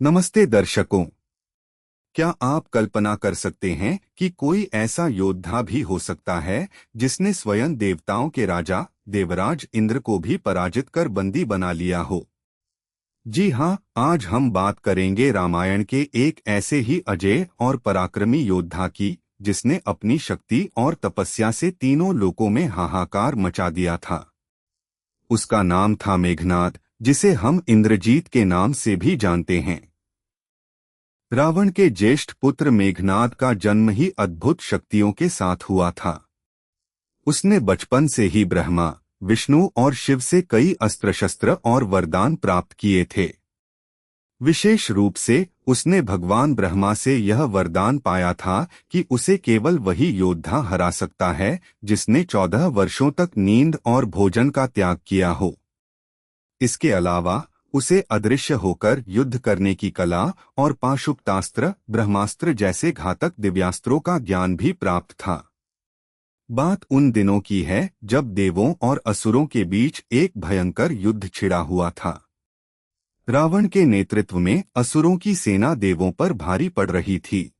नमस्ते दर्शकों। क्या आप कल्पना कर सकते हैं कि कोई ऐसा योद्धा भी हो सकता है जिसने स्वयं देवताओं के राजा देवराज इंद्र को भी पराजित कर बंदी बना लिया हो? जी हाँ, आज हम बात करेंगे रामायण के एक ऐसे ही अजेय और पराक्रमी योद्धा की जिसने अपनी शक्ति और तपस्या से तीनों लोकों में हाहाकार मचा दिया था। उसका नाम था मेघनाद, जिसे हम इंद्रजीत के नाम से भी जानते हैं। रावण के ज्येष्ठ पुत्र मेघनाद का जन्म ही अद्भुत शक्तियों के साथ हुआ था। उसने बचपन से ही ब्रह्मा, विष्णु और शिव से कई अस्त्र शस्त्र और वरदान प्राप्त किए थे। विशेष रूप से उसने भगवान ब्रह्मा से यह वरदान पाया था कि उसे केवल वही योद्धा हरा सकता है जिसने 14 वर्षों तक नींद और भोजन का त्याग किया हो। इसके अलावा उसे अदृश्य होकर युद्ध करने की कला और पाशुपतास्त्र, ब्रह्मास्त्र जैसे घातक दिव्यास्त्रों का ज्ञान भी प्राप्त था। बात उन दिनों की है जब देवों और असुरों के बीच एक भयंकर युद्ध छिड़ा हुआ था। रावण के नेतृत्व में असुरों की सेना देवों पर भारी पड़ रही थी।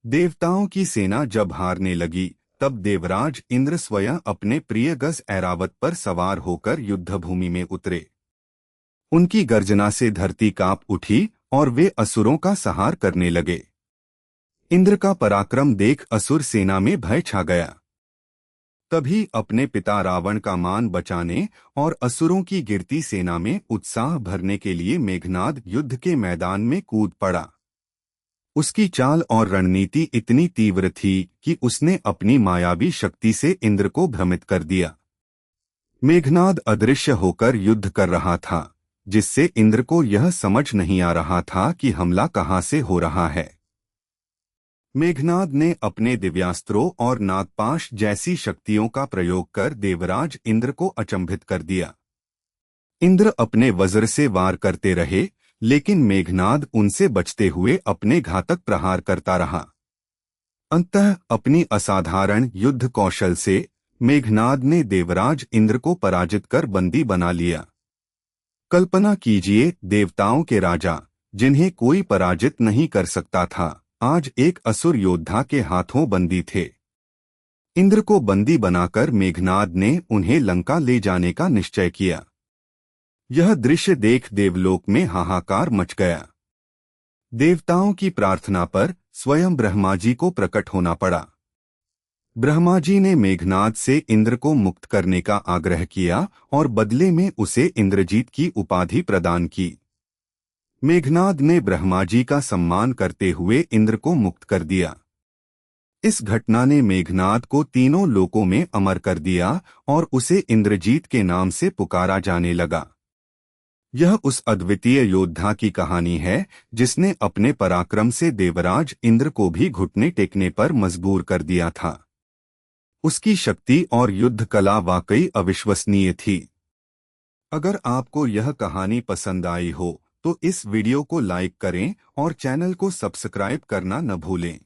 देवताओं की सेना जब हारने लगी, तब देवराज इंद्र स्वयं अपने प्रिय गज ऐरावत पर सवार होकर युद्धभूमि में उतरे। उनकी गर्जना से धरती कांप उठी और वे असुरों का संहार करने लगे। इंद्र का पराक्रम देख असुर सेना में भय छा गया। तभी अपने पिता रावण का मान बचाने और असुरों की गिरती सेना में उत्साह भरने के लिए मेघनाद युद्ध के मैदान में कूद पड़ा। उसकी चाल और रणनीति इतनी तीव्र थी कि उसने अपनी मायावी शक्ति से इंद्र को भ्रमित कर दिया। मेघनाद अदृश्य होकर युद्ध कर रहा था, जिससे इंद्र को यह समझ नहीं आ रहा था कि हमला कहां से हो रहा है। मेघनाद ने अपने दिव्यास्त्रों और नागपाश जैसी शक्तियों का प्रयोग कर देवराज इंद्र को अचंभित कर दिया। इंद्र अपने वज्र से वार करते रहे, लेकिन मेघनाद उनसे बचते हुए अपने घातक प्रहार करता रहा। अंततः अपनी असाधारण युद्ध कौशल से मेघनाद ने देवराज इंद्र को पराजित कर बंदी बना लिया। कल्पना कीजिए, देवताओं के राजा, जिन्हें कोई पराजित नहीं कर सकता था, आज एक असुर योद्धा के हाथों बंदी थे। इंद्र को बंदी बनाकर मेघनाद ने उन्हें लंका ले जाने का निश्चय किया। यह दृश्य देख देवलोक में हाहाकार मच गया। देवताओं की प्रार्थना पर स्वयं ब्रह्मा जी को प्रकट होना पड़ा। ब्रह्मा जी ने मेघनाद से इंद्र को मुक्त करने का आग्रह किया और बदले में उसे इंद्रजीत की उपाधि प्रदान की। मेघनाद ने ब्रह्मा जी का सम्मान करते हुए इंद्र को मुक्त कर दिया। इस घटना ने मेघनाद को तीनों लोकों में अमर कर दिया और उसे इंद्रजीत के नाम से पुकारा जाने लगा। यह उस अद्वितीय योद्धा की कहानी है जिसने अपने पराक्रम से देवराज इंद्र को भी घुटने टेकने पर मजबूर कर दिया था। उसकी शक्ति और युद्ध कला वाकई अविश्वसनीय थी। अगर आपको यह कहानी पसंद आई हो तो इस वीडियो को लाइक करें और चैनल को सब्सक्राइब करना न भूलें।